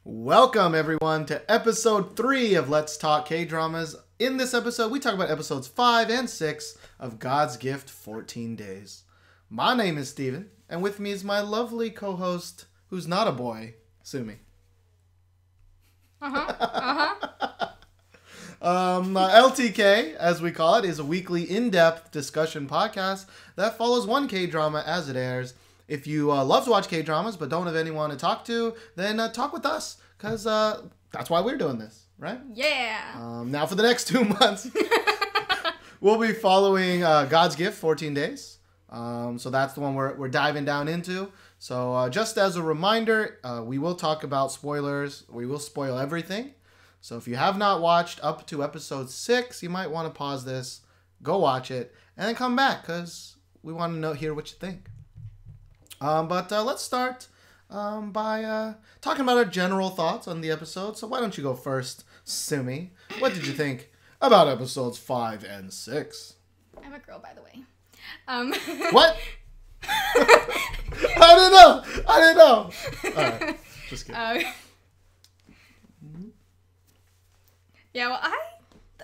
Welcome, everyone, to episode 3 of Let's Talk K-Dramas. In this episode, we talk about episodes 5 and 6 of God's Gift 14 Days. My name is Stephen, and with me is my lovely co-host, who's not a boy, Sumi. LTK, as we call it, is a weekly in-depth discussion podcast that follows one K-drama as it airs. If you love to watch K-dramas but don't have anyone to talk to, then talk with us, because that's why we're doing this, right? Yeah! Now for the next 2 months, we'll be following God's Gift 14 Days. So that's the one we're diving down into. So just as a reminder, we will talk about spoilers. We will spoil everything. So if you have not watched up to episode 6, you might want to pause this, go watch it, and then come back, because we want to hear what you think. But let's start by talking about our general thoughts on the episode. So why don't you go first, Sumi? What did you think about episodes 5 and 6? I'm a girl, by the way. What? I didn't know. All right, just kidding. Yeah, well, I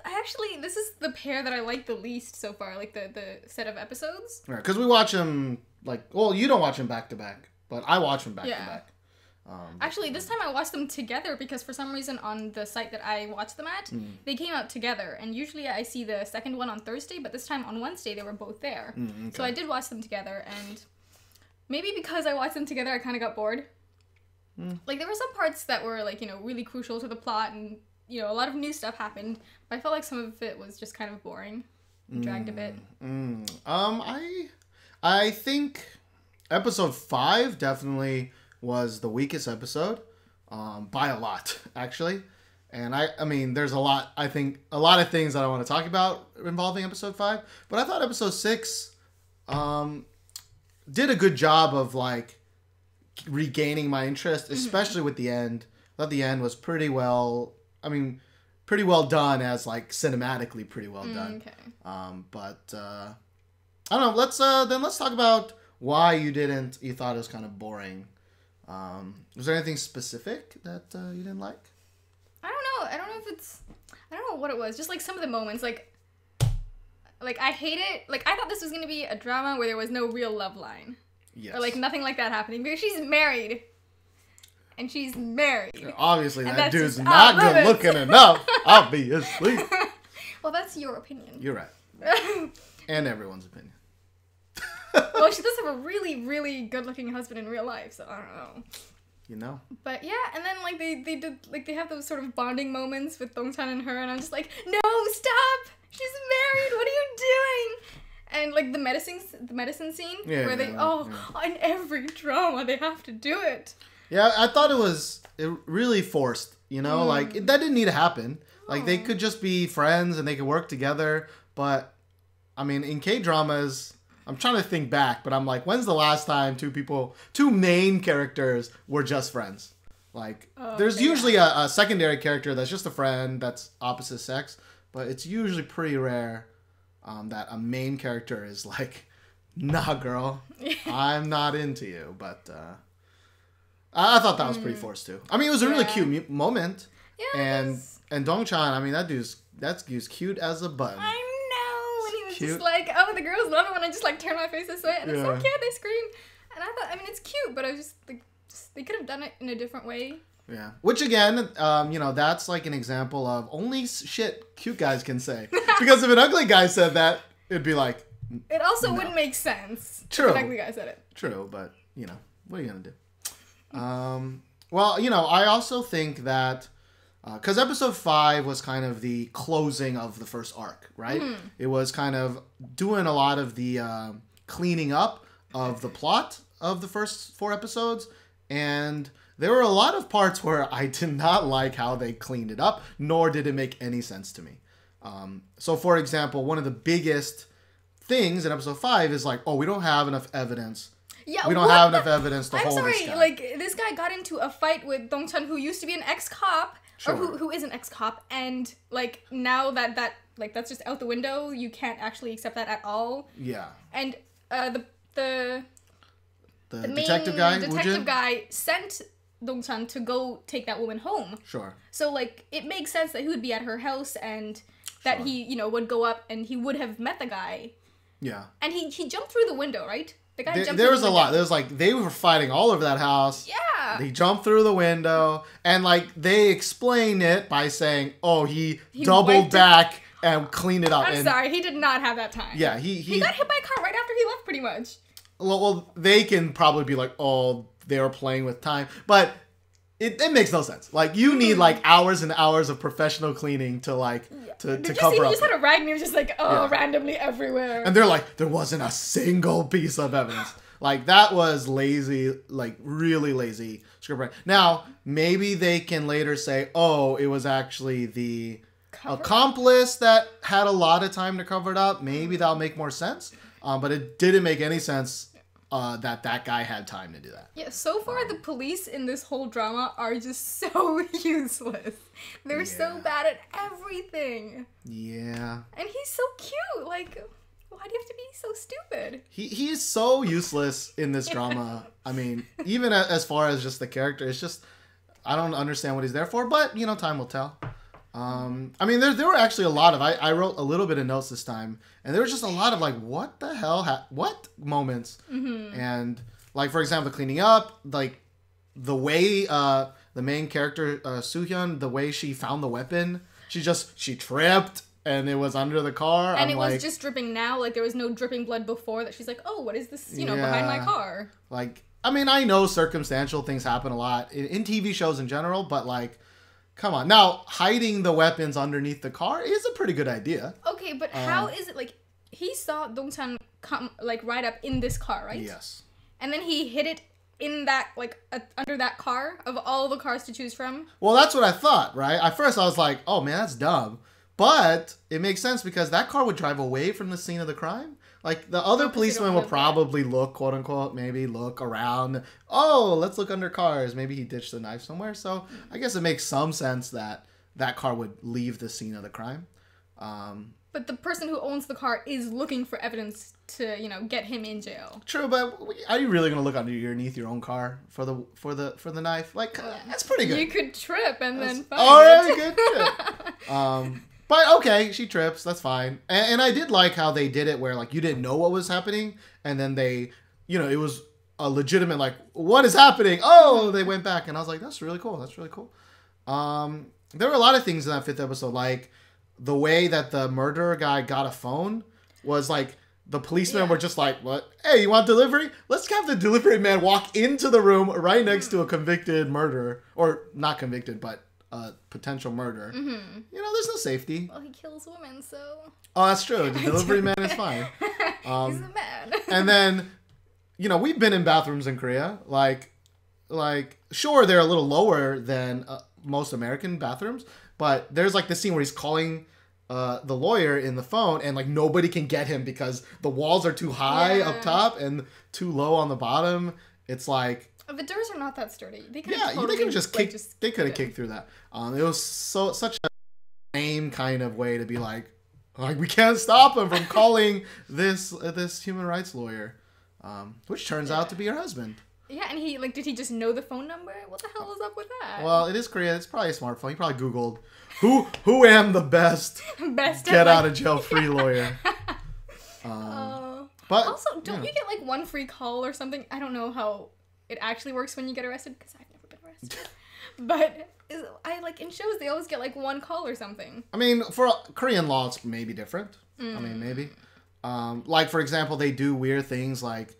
actually, this is the pair that I like the least so far, like the set of episodes. Right, because we watch them, you don't watch them back to back, but I watch them back to back. Actually, this time I watched them together because for some reason on the site that I watched them at, they came out together. And usually I see the second one on Thursday, but this time on Wednesday they were both there. Okay. So I did watch them together, and maybe because I watched them together I kind of got bored. Like, there were some parts that were, really crucial to the plot, and, a lot of new stuff happened, but I felt like some of it was just kind of boring. Dragged a bit. I think episode 5 definitely was the weakest episode, by a lot, actually. And I mean, there's a lot of things that I want to talk about involving episode 5, but I thought episode 6 did a good job of, regaining my interest, especially with the end. I thought the end was pretty well done, as, cinematically pretty well done. Okay. But I don't know, let's talk about why you thought it was kind of boring. Was there anything specific that you didn't like? I don't know what it was. Just some of the moments, I hate it. I thought this was gonna be a drama where there was no real love line. Yes. Or nothing like that happening, because she's married. And she's married. Obviously, that dude's not good looking enough, obviously. Well, that's your opinion. You're right. And everyone's opinion. Well, she does have a really, really good-looking husband in real life, so I don't know. But yeah, and then they have those sort of bonding moments with Dong-chan and her, and I'm just like, no, stop! She's married. What are you doing? And the medicine scene where in every drama they have to do it. Yeah, I thought it really forced. That didn't need to happen. They could just be friends and they could work together. But I mean, in K-dramas, I'm trying to think back, but I'm like, when's the last time two main characters were just friends? There's usually a secondary character that's just a friend that's opposite sex, but it's usually pretty rare that a main character is nah, girl, I'm not into you. But I thought that was pretty forced too. I mean, it was a really cute moment. Yeah. And Dong-chan, I mean, that's cute as a button. I know, and he was cute. Just the girls love it when I just turn my face this way, and it's so cute, they scream. And I thought, it's cute, but I was just they could have done it in a different way. Yeah. Which again, that's an example of only shit cute guys can say. Because if an ugly guy said that, it'd be like, it also wouldn't make sense. True. If an ugly guy said it. True, but what are you gonna do? Well, I also think that because episode 5 was kind of the closing of the first arc, right? It was kind of doing a lot of the cleaning up of the plot of the first 4 episodes, and there were a lot of parts where I did not like how they cleaned it up, nor did it make any sense to me. So, for example, one of the biggest things in episode 5 is we don't have enough evidence. Yeah, we don't have enough evidence to hold this guy. I'm sorry, this guy got into a fight with Dong-chan, who used to be an ex-cop, or who is an ex-cop, and, now that that's just out the window, you can't actually accept that at all. Yeah. And the The detective guy, detective guy sent Dong-chan to go take that woman home. Sure. So, like, it makes sense that he would be at her house and that Sure. he, you know, would go up and he would have met the guy. Yeah. And he jumped through the window, right? The guy jumped through there was the a window. lot. There was like, they were fighting all over that house. Yeah. He jumped through the window. And like, they explain it by saying, oh, he doubled back and cleaned it up. I'm sorry, he did not have that time. Yeah, he got hit by a car right after he left, pretty much. Well, they can probably be like, oh, they were playing with time. But it makes no sense. Like, you need like hours and hours of professional cleaning to like, to cover up. He just had a rag and he was just like, randomly everywhere. And they're like, there wasn't a single piece of evidence. Like, that was lazy, like, really lazy scriptwriting. Now, maybe they can later say, oh, it was actually the accomplice that had a lot of time to cover it up. Maybe that'll make more sense. But it didn't make any sense that guy had time to do that. Yeah, so far the police in this whole drama are just so useless. They're so bad at everything. Yeah. And he's so cute. Like, why do you have to be so stupid? He is so useless in this drama. I mean, even as far as just the character, it's just, I don't understand what he's there for, but, you know, time will tell. I mean, there were actually a lot of, I wrote a little bit of notes this time, and there was just a lot of like, what the hell, what moments? And like, for example, the cleaning up, like the way the main character, Soo-hyun, the way she found the weapon, she tripped and it was under the car. And it was just dripping now, like there was no dripping blood before that. She's like, oh, what is this, you know, behind my car? Like, I mean, I know circumstantial things happen a lot in TV shows in general, but like, come on. Now, hiding the weapons underneath the car is a pretty good idea. Okay, but how is it, like, he saw Dong-chan come, like, ride up in this car, right? Yes. And then he hid it in that, like, under that car, of all the cars to choose from? Well, that's what I thought, right? At first, I was like, oh, man, that's dumb. But it makes sense because that car would drive away from the scene of the crime. Like, the other policeman would probably look, quote unquote, maybe look around. Oh, let's look under cars. Maybe he ditched the knife somewhere. So I guess it makes some sense that that car would leave the scene of the crime. But the person who owns the car is looking for evidence to, you know, get him in jail. True, but are you really going to look underneath your own car for the knife? Like, that's pretty good. You could trip and then find all right, good. But okay, she trips. That's fine. And I did like how they did it where like you didn't know what was happening. And then they, you know, it was a legitimate like, what is happening? Oh, they went back. And I was like, that's really cool. That's really cool. There were a lot of things in that 5th episode. Like the way that the murderer guy got a phone was like, the policemen were just like, what? Hey, you want delivery? Let's have the delivery man walk into the room right next to a convicted murderer. Or not convicted, but potential murder. You know, there's no safety. Well, he kills women, so... Oh, that's true. The delivery man is fine. He's the man. And then, you know, we've been in bathrooms in Korea. Like, sure, they're a little lower than most American bathrooms, but there's like the scene where he's calling the lawyer in the phone and like nobody can get him because the walls are too high up top and too low on the bottom. It's like... The doors are not that sturdy. They could they could have just kicked. They could have kicked through that. It was such a lame kind of way to be like we can't stop him from calling this human rights lawyer, which turns out to be her husband. Yeah, and he did he just know the phone number? What the hell was up with that? Well, it is Korea. It's probably a smartphone. He probably Googled who am the best get out of jail free lawyer. But also, don't you get like one free call or something? I don't know how it actually works when you get arrested because I've never been arrested. But in shows they always get like one call or something. I mean, for Korean law, it's maybe different. I mean, maybe. Like for example, they do weird things like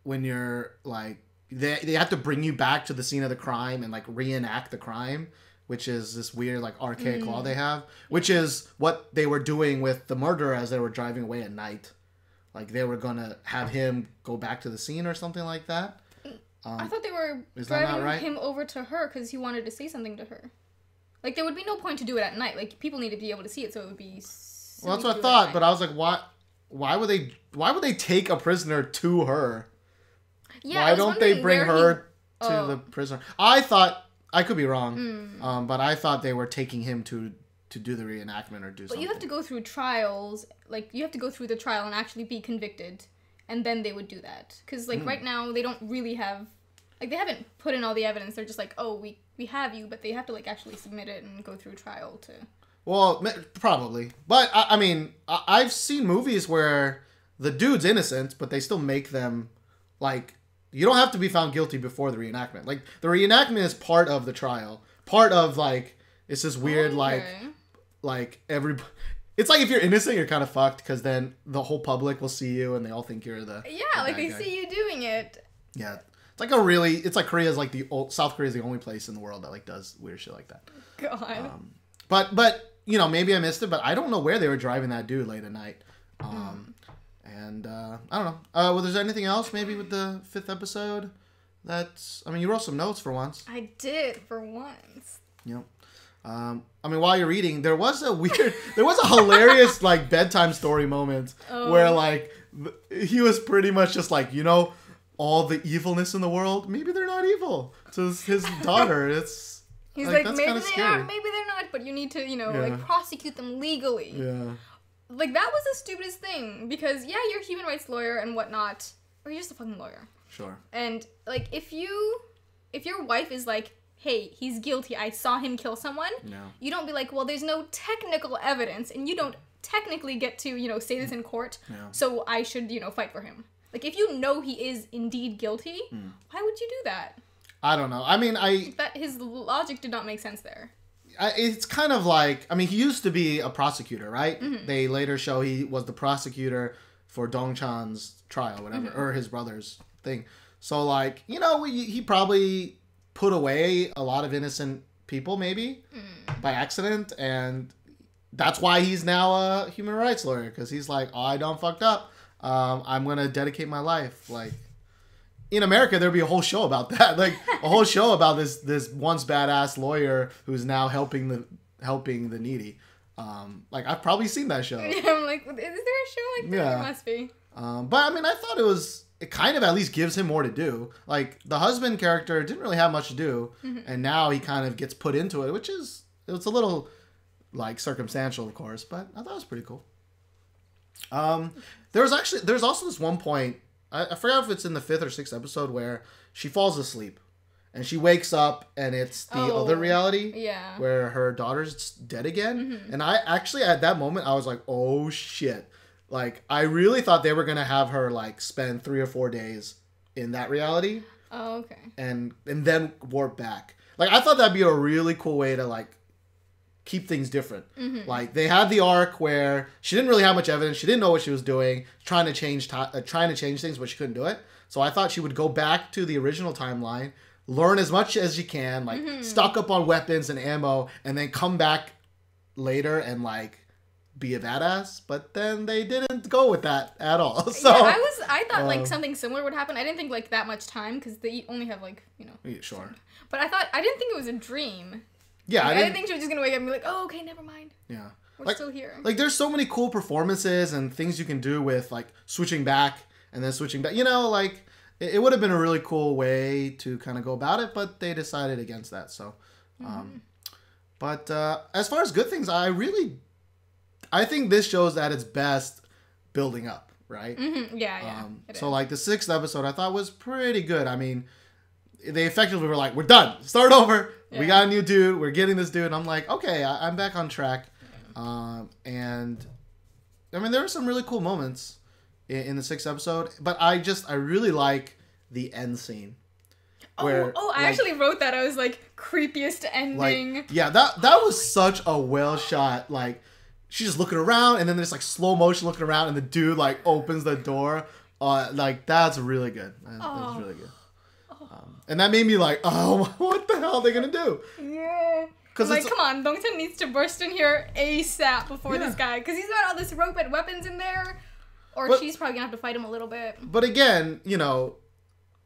when you're like they have to bring you back to the scene of the crime and like reenact the crime, which is this weird like archaic law they have, which is what they were doing with the murderer as they were driving away at night. Like, they were going to have him go back to the scene or something like that. I thought they were driving him over to her because he wanted to say something to her. Like, there would be no point to do it at night. Like, people need to be able to see it, so it would be... Well, that's what I thought, but I was like, why would they take a prisoner to her? Yeah, why don't they bring her to the prisoner? I thought... I could be wrong, but I thought they were taking him to do the reenactment or do something. But you have to go through trials. Like, you have to go through the trial and actually be convicted. And then they would do that. Because, like, right now, they don't really have Like, they haven't put in all the evidence. They're just like, oh, we have you, but they have to, like, actually submit it and go through trial to... Well, probably. But, I mean, I've seen movies where the dude's innocent, but they still make them, like... You don't have to be found guilty before the reenactment. Like, the reenactment is part of the trial. Part of, like... It's this weird, like, It's like if you're innocent, you're kind of fucked, because then the whole public will see you, and they all think you're the... Yeah, like, they see you doing it. Yeah. It's like Korea's, like, South Korea's the only place in the world that, like, does weird shit like that. God. But, you know, maybe I missed it, but I don't know where they were driving that dude late at night. And, I don't know. Well, there's anything else, maybe, with the 5th episode? I mean, you wrote some notes for once. I did, for once. Yep. I mean, while you're reading, there was a hilarious, like, bedtime story moment where, like, he was pretty much just like, you know, all the evilness in the world, maybe they're not evil. To his daughter, He's like maybe they are, maybe they're not, but you need to, you know, like, prosecute them legally. Yeah. Like, that was the stupidest thing, because, yeah, you're a human rights lawyer and whatnot, or you're just a fucking lawyer. Sure. And, like, if your wife is like, hey, he's guilty, I saw him kill someone, you don't be like, well, there's no technical evidence, and you don't technically get to, you know, say this in court, so I should, you know, fight for him. Like, if you know he is indeed guilty, why would you do that? I don't know. I mean, his logic did not make sense there. It's kind of like, I mean, he used to be a prosecutor, right? Mm-hmm. They later show he was the prosecutor for Dong-chan's trial, whatever, or his brother's thing. So, like, you know, he probably put away a lot of innocent people, maybe, by accident, and that's why he's now a human rights lawyer, because he's like, oh, I done fucked up. I'm going to dedicate my life, like... In America, there'd be a whole show about that, like a whole show about this once badass lawyer who's now helping the needy. Like, I've probably seen that show. Yeah, I'm like, is there a show like that? Yeah. It must be. But I mean, I thought it kind of at least gives him more to do. Like, the husband character didn't really have much to do, and now he kind of gets put into it, it's a little like circumstantial, of course, but I thought it was pretty cool. There's also this one point. I forgot if it's in the 5th or 6th episode where she falls asleep and she wakes up and it's the other reality where her daughter's dead again. And I actually, at that moment, I was like, oh shit. Like, I really thought they were going to have her, like, spend 3 or 4 days in that reality. Oh, okay. And then warp back. Like, I thought that'd be a really cool way to, like, keep things different. Like, they had the arc where she didn't really have much evidence. She didn't know what she was doing, trying to change things, but she couldn't do it. So I thought she would go back to the original timeline, learn as much as she can, like, stock up on weapons and ammo, and then come back later and, like, be a badass. But then they didn't go with that at all. So yeah, I thought like something similar would happen. I didn't think like that much time, because they only have, like, you know. Yeah, sure. But I didn't think it was a dream. Yeah, like, I didn't think she was just gonna wake up and be like, "Oh, okay, never mind." Yeah, we're still here. Like, there's so many cool performances and things you can do with, like, switching back and then switching back. You know, like, it would have been a really cool way to kind of go about it, but they decided against that. So, but as far as good things, I think this shows at its best building up, right? Yeah. So, like, the 6th episode, I thought was pretty good. I mean, they effectively were like, "We're done. Start over. Yeah. We got a new dude. We're getting this dude." And I'm like, okay, I'm back on track. Yeah. And I mean, there were some really cool moments in the 6th episode, but I really like the end scene. Where, I actually wrote that. I was like, creepiest ending. Like, yeah, that was such a well shot. Like, she's just looking around, and then there's, like, slow motion looking around, and the dude, like, opens the door. Like, that's really good. That's really good. And that made me like, oh, what the hell are they going to do? Yeah. Because like, come on, Dong-chan needs to burst in here ASAP before this guy. Because he's got all this rope and weapons in there. Or she's probably going to have to fight him a little bit. But again, you know,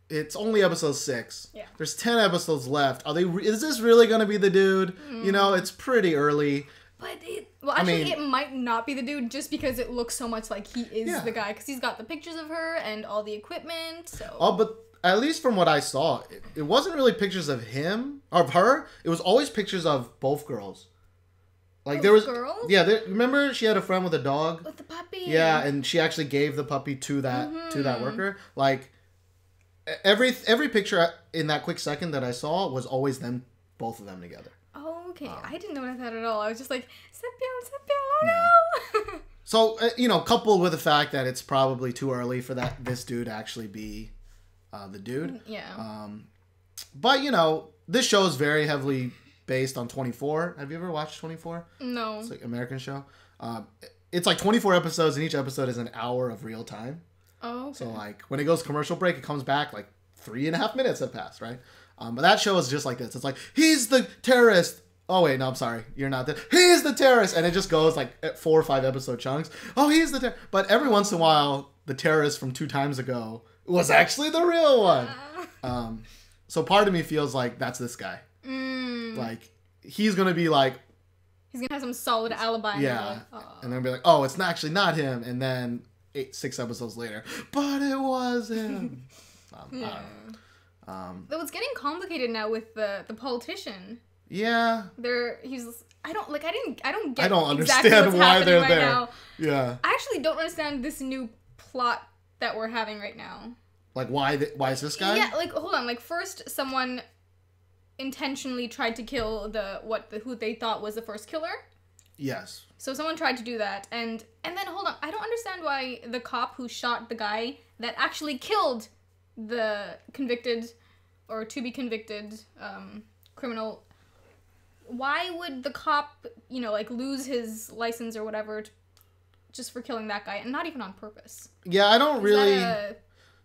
it's only episode 6. Yeah. There's 10 episodes left. Is this really going to be the dude? You know, it's pretty early. But it might not be the dude just because it looks so much like he is the guy. Because he's got the pictures of her and all the equipment. So. Oh, but at least from what I saw, it wasn't really pictures of her. It was always pictures of both girls. Like, there was girls? Yeah, remember she had a friend with a dog? With the puppy. Yeah, and she actually gave the puppy to that worker. Like, every picture in that quick second that I saw was always them, both of them together. Oh, okay. I didn't notice that at all. I was just like, Sepyeon, oh no! So, coupled with the fact that it's probably too early for this dude to actually be the dude. Yeah. But, this show is very heavily based on 24. Have you ever watched 24? No. It's like an American show. It's like 24 episodes, and each episode is an hour of real time. Oh, okay. So, like, when it goes commercial break, it comes back, like, 3.5 minutes have passed, right? But that show is just like this. It's like, he's the terrorist. Oh, wait, no, I'm sorry. You're not the... He's the terrorist! And it just goes, like, at 4 or 5 episode chunks. Oh, he's the terrorist. But every once in a while, the terrorist from 2 times ago was actually the real one. So part of me feels like that's this guy. Like, he's going to be like... He's going to have some solid alibi. Yeah. And then be like, oh, it's actually not him. And then 6 episodes later, but it was him. Yeah. Though it's getting complicated now with the politician. Yeah. I don't get I don't exactly understand what's why they're right there. Now. Yeah. I actually don't understand this new plot that we're having right now. Like, why is this guy? Yeah, like, hold on. Like, first, someone intentionally tried to kill who they thought was the first killer. Yes. So someone tried to do that, and then, hold on. I don't understand why the cop who shot the guy that actually killed the convicted, or to be convicted, criminal... Why would the cop, lose his license or whatever just for killing that guy, and not even on purpose? Yeah, I don't really...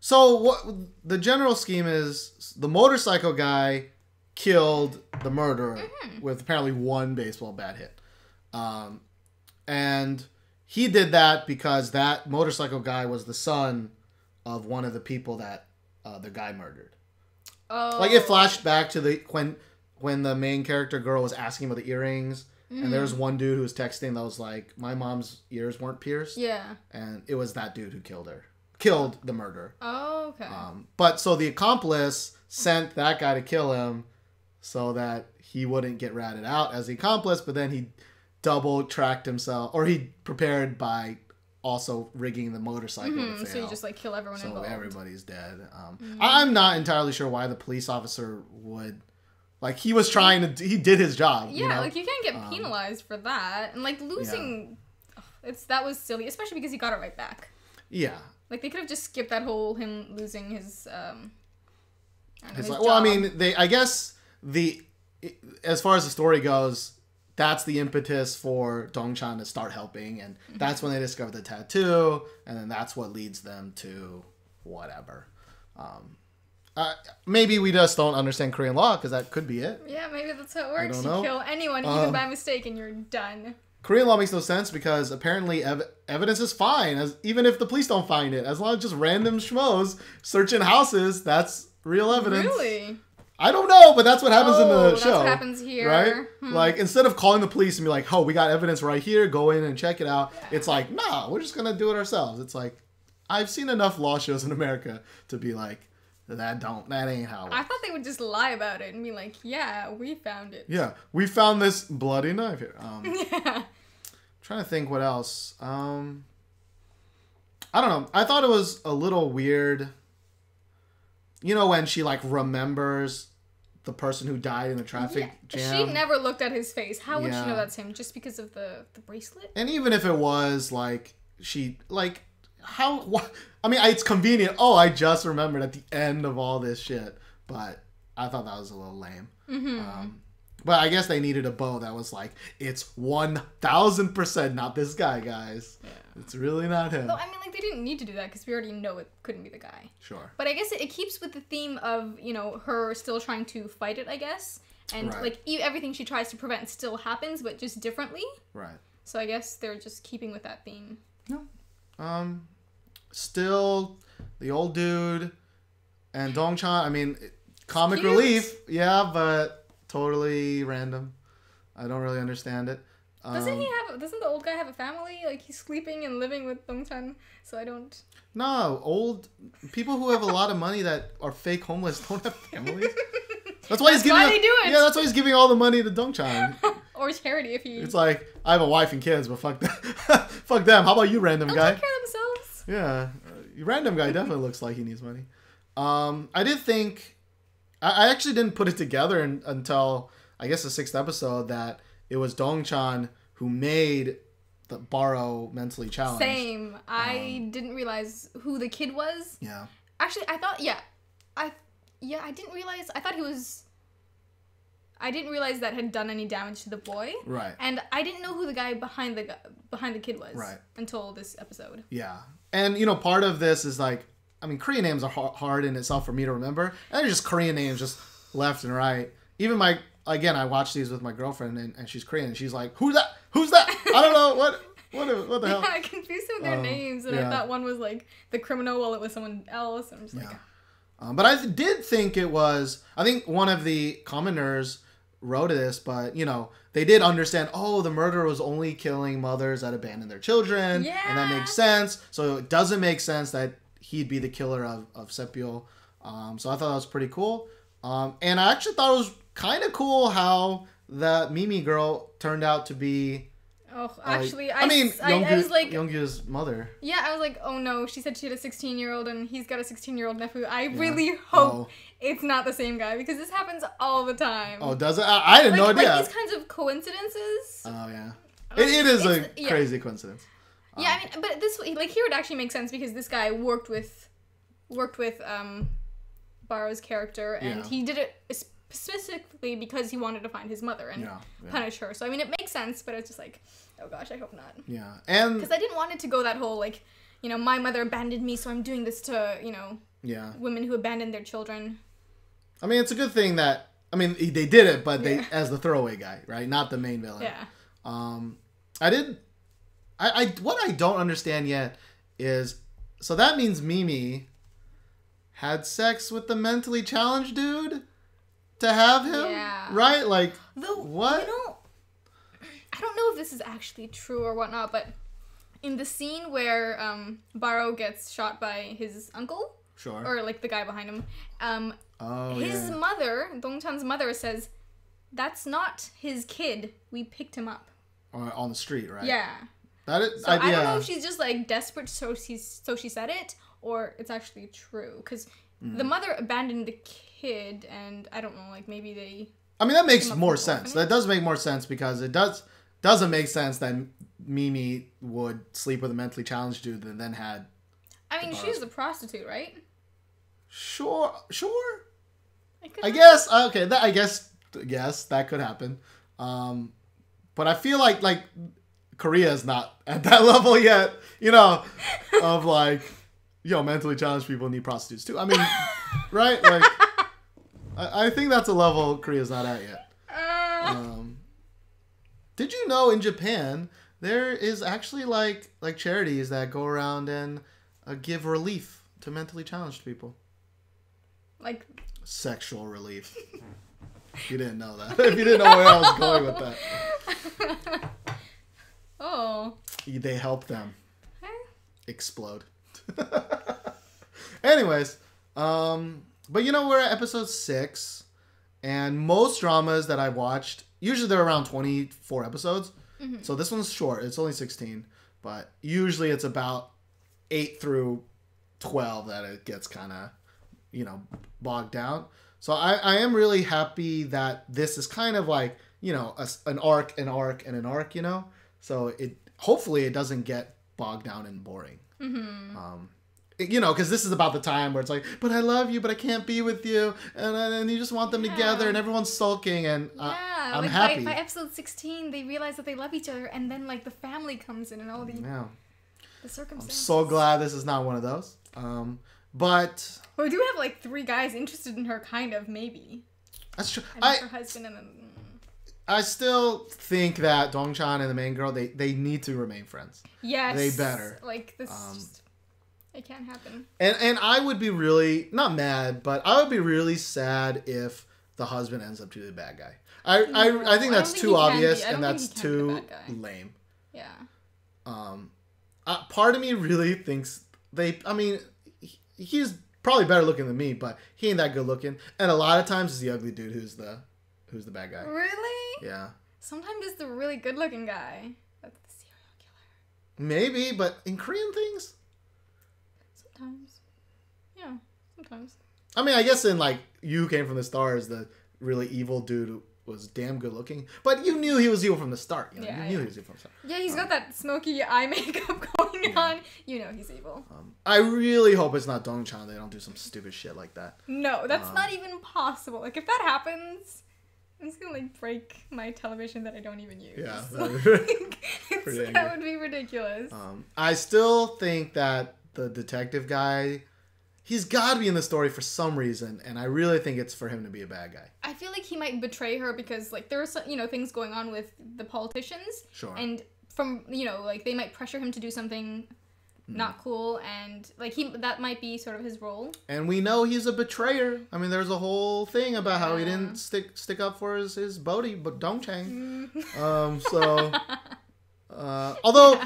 So, what the general scheme is, the motorcycle guy killed the murderer with apparently 1 baseball bat hit. And he did that because that motorcycle guy was the son of one of the people that the guy murdered. Oh. Like, it flashed back to when the main character girl was asking about the earrings, and there was one dude who was texting that was like, my mom's ears weren't pierced. Yeah. And it was that dude who killed the murderer. Oh, okay. But so the accomplice sent that guy to kill him so that he wouldn't get ratted out as the accomplice, but then he double tracked himself, or he prepared by also rigging the motorcycle to fail. So you just kill everyone involved. So everybody's dead. I'm not entirely sure why the police officer would... Like, he was trying to... He did his job. Yeah, you can't get penalized for that. And, losing... Yeah. That was silly. Especially because he got it right back. Yeah. They could have just skipped that whole him losing his... his job. Well, I mean, I guess as far as the story goes, that's the impetus for Dong-chan to start helping. And that's when they discover the tattoo. And then that's what leads them to whatever. Maybe we just don't understand Korean law, because that could be it. Yeah, maybe that's how it works. I don't you know. kill anyone, even by mistake, and you're done. Korean law makes no sense because apparently evidence is fine, even if the police don't find it. As long as just random schmoes searching houses, that's real evidence. Really? I don't know, but that's what happens in the show. That's what happens here. Right? Like, instead of calling the police and be like, oh, we got evidence right here, go in and check it out. Yeah. It's like, nah, we're just going to do it ourselves. It's like, I've seen enough law shows in America to be like, that ain't how it works. I thought they would just lie about it and be like, yeah, we found it. Yeah, we found this bloody knife here. Yeah. Trying to think what else. I don't know. I thought it was a little weird. When she, remembers the person who died in the traffic jam. She never looked at his face. How would she know that's him? Just because of the bracelet? And even if it was, it's convenient. Oh, I just remembered at the end of all this shit. But I thought that was a little lame. But I guess they needed a bow that was like, it's 1,000% not this guy, guys. Yeah. It's really not him. Well, they didn't need to do that because we already know it couldn't be the guy. Sure. But I guess it keeps with the theme of, her still trying to fight it, I guess. And, everything she tries to prevent still happens, but just differently. Right. So I guess they're just keeping with that theme. No. Still, the old dude and Dong-chan, comic relief, yeah, but totally random. I don't really understand it. Doesn't the old guy have a family? He's sleeping and living with Dong-chan, so I don't... No, old people who have a lot of money that are fake homeless don't have families. That's why they do it. Yeah, that's why he's giving all the money to Dong-chan. Or charity if he... It's like, I have a wife and kids, but fuck them. Fuck them. How about you, random guy? They'll take care of themselves. Yeah. Random guy definitely looks like he needs money. I did think I actually didn't put it together until I guess the 6th episode that it was Dong-chan who made the Baro mentally challenged. Same. I didn't realize who the kid was. Yeah. Actually, I thought I didn't realize. I didn't realize that had done any damage to the boy. Right. And I didn't know who the guy behind the kid was. Right. Until this episode. Yeah. And part of this is like, I mean, Korean names are hard in itself for me to remember. And they're just Korean names, just left and right. Even I watched these with my girlfriend, and she's Korean, and she's like, "Who's that? Who's that? I don't know what the hell." Yeah, I confused them with their names, and I thought one was like the criminal while it was someone else. And I'm just like, but I did think it was. I think one of the commenters wrote this, but they did understand. Oh, the murderer was only killing mothers that abandoned their children, and that makes sense. So it doesn't make sense that he'd be the killer of Sepio. So I thought that was pretty cool. And I actually thought it was kind of cool how the Mimi girl turned out to be. Oh, actually, I was like Youngju's mother. Yeah, I was like, oh no, she said she had a 16-year-old and he's got a 16-year-old nephew. I really hope it's not the same guy because this happens all the time. Oh, does it? I had no idea. Like these kinds of coincidences. Oh yeah, it is a crazy coincidence. Yeah, I mean, but this here it actually makes sense because this guy worked with Baro's character, and he did it specifically because he wanted to find his mother and punish her. So I mean, it makes sense, but it's just like, oh gosh, I hope not. Yeah, and because I didn't want it to go that whole like, my mother abandoned me, so I'm doing this to women who abandoned their children. I mean, it's a good thing that they did it, but they as the throwaway guy, right? Not the main villain. Yeah. What I don't understand yet is, so that means Mimi had sex with the mentally challenged dude to have him, right? Like, what? I don't know if this is actually true or whatnot, but in the scene where Baro gets shot by his uncle, or like the guy behind him, his mother, Dong-chan's mother, says, "That's not his kid. We picked him up." On the street, right? Yeah. That is. So I don't know if she's just like desperate, so she said it, or it's actually true, because the mother abandoned the kid, and I don't know, like maybe they. I mean, that makes more sense. That does make more sense because it doesn't make sense that Mimi would sleep with a mentally challenged dude and then had. I mean, she's a prostitute, right? Sure. I guess yes, that could happen. But I feel like Korea is not at that level yet, of like, mentally challenged people need prostitutes too. I mean, right? Like, I think that's a level Korea's not at yet. Did you know in Japan there is actually like charities that go around and give relief to mentally challenged people? Like sexual relief. You didn't know that. If you didn't know where I was going with that. Oh. They help them explode. Anyways, but we're at episode 6, and most dramas that I watched, usually they're around 24 episodes. Mm-hmm. So this one's short. It's only 16, but usually it's about 8 through 12 that it gets kind of, bogged down. So I am really happy that this is kind of like, an arc, So hopefully it doesn't get bogged down and boring. Mm-hmm. Because this is about the time where it's like, but I love you, but I can't be with you, and you just want them together, and everyone's sulking, and I'm happy. By episode 16, they realize that they love each other, and then like the family comes in and all the circumstances. I'm so glad this is not one of those. But we do have like 3 guys interested in her, kind of, maybe. That's true. And her husband and then. I still think that Dong-chan and the main girl, they need to remain friends. Yes. They better. Like, this just, it can't happen. And I would be really, not mad, but I would be really sad if the husband ends up to be the bad guy. I think that's too obvious, and that's too lame. Yeah. Part of me really thinks he's probably better looking than me, but he ain't that good looking. And a lot of times it's the ugly dude who's the bad guy. Really? Yeah. Sometimes it's the really good-looking guy that's the serial killer. Maybe, but in Korean things? Sometimes. Yeah, sometimes. I mean, I guess in like You Came from the Stars, the really evil dude was damn good looking, but you knew he was evil from the start. You know? You knew he was evil from the start. Yeah, he's got that smoky eye makeup going on. You know he's evil. I really hope it's not Dong-chan. They don't do some stupid shit like that. No, that's not even possible. Like, if that happens, I'm just gonna, like, break my television that I don't even use. Yeah. That would be ridiculous. I still think that the detective guy, he's got to be in the story for some reason, and I really think it's for him to be a bad guy. I feel like he might betray her because, like, there are some, things going on with the politicians. Sure. And from, like, they might pressure him to do something not cool, and, like, that might be sort of his role. And we know he's a betrayer. I mean, there's a whole thing about how he didn't stick up for his Bodhi, but Dong-chang. Although...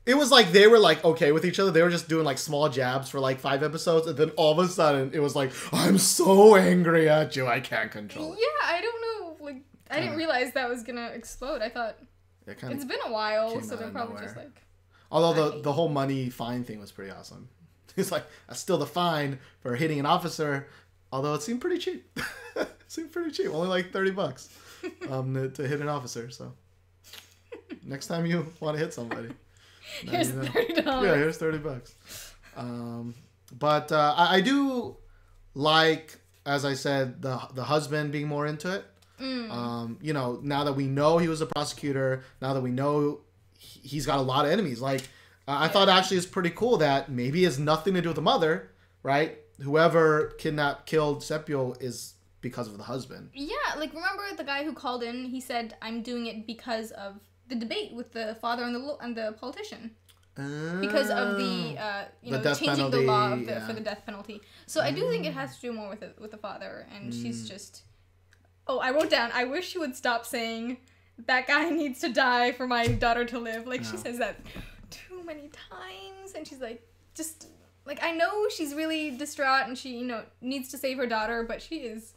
It was like they were like okay with each other. They were just doing like small jabs for like 5 episodes, and then all of a sudden it was like, I'm so angry at you, I can't control it. Yeah, I don't know. Like, I didn't realize that was gonna explode. I thought it's been a while, so they're probably just like. Although the whole money fine thing was pretty awesome. It's like that's still the fine for hitting an officer, although it seemed pretty cheap. Only like $30 to hit an officer. So next time you want to hit somebody. Here's $30. Yeah, here's $30. But I do like, as I said, the husband being more into it. Now that we know he was a prosecutor, now that we know he's got a lot of enemies. Like, I thought actually it's pretty cool that maybe it has nothing to do with the mother, right? Whoever killed Sepio is because of the husband. Yeah, like remember the guy who called in? He said, "I'm doing it because of." The debate with the father and the politician because of the changing penalty, the law for the death penalty. So I do think it has to do more with the father, and she's just. Oh, I wrote down. I wish she would stop saying that guy needs to die for my daughter to live. Like she says that too many times, and she's like, just like I know she's really distraught and she needs to save her daughter, but she is.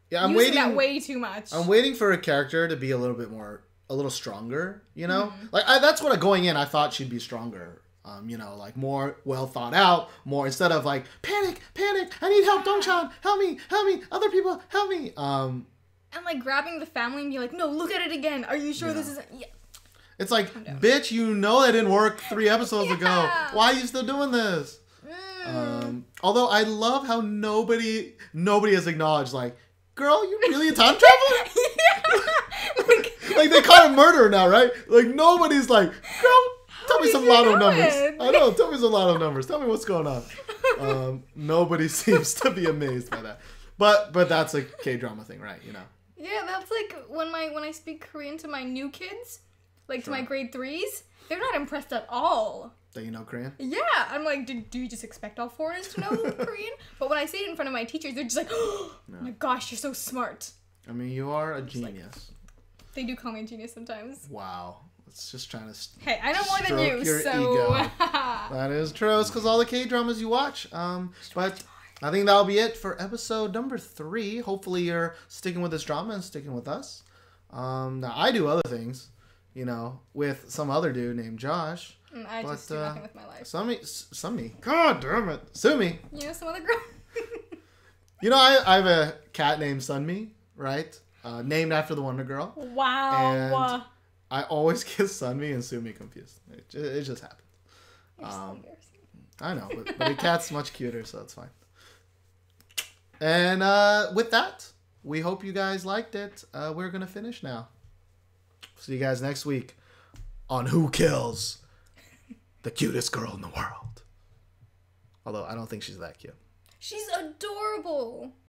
Yeah, I'm using waiting that way too much. I'm waiting for a character to be a little stronger, like that's what going in I thought she'd be stronger, like more well thought out, more instead of like panic, I need help, Dong-chan, help me, other people help me, and like grabbing the family and be like, no, look at it again, are you sure this isn't? Yeah. It's like, bitch, that didn't work 3 episodes ago, why are you still doing this? Although I love how nobody has acknowledged, like, girl, you really a time traveler? Like they caught a murderer now, right? Like nobody's like, girl, tell me some lotto numbers. I know, tell me some lotto numbers. Tell me what's going on. Nobody seems to be amazed by that. But that's a K-drama thing, right? Yeah, that's like when I speak Korean to my new kids, like to my grade 3s, they're not impressed at all. That you know Korean? Yeah, I'm like, do you just expect all foreigners to know Korean? But when I say it in front of my teachers, they're just like, oh my gosh, you're so smart. I mean, you are a genius. They do call me a genius sometimes. Wow. It's just trying to hey, I know more than you, your so... ego. That is true. It's because all the K-dramas you watch. But I think that'll be it for episode number 3. Hopefully you're sticking with this drama and sticking with us. Now, I do other things, with some other dude named Josh. I just do nothing with my life. Sumi. God damn it. Sumi. Some other girl. I have a cat named Sunmi, right? Named after the Wonder Girl. Wow. And I always get Sunmi and Sumi confused. It just happens. You're so embarrassing. I know, but the cat's much cuter, so it's fine. And with that, we hope you guys liked it. We're going to finish now. See you guys next week on Who Kills the Cutest Girl in the World. Although I don't think she's that cute. She's adorable.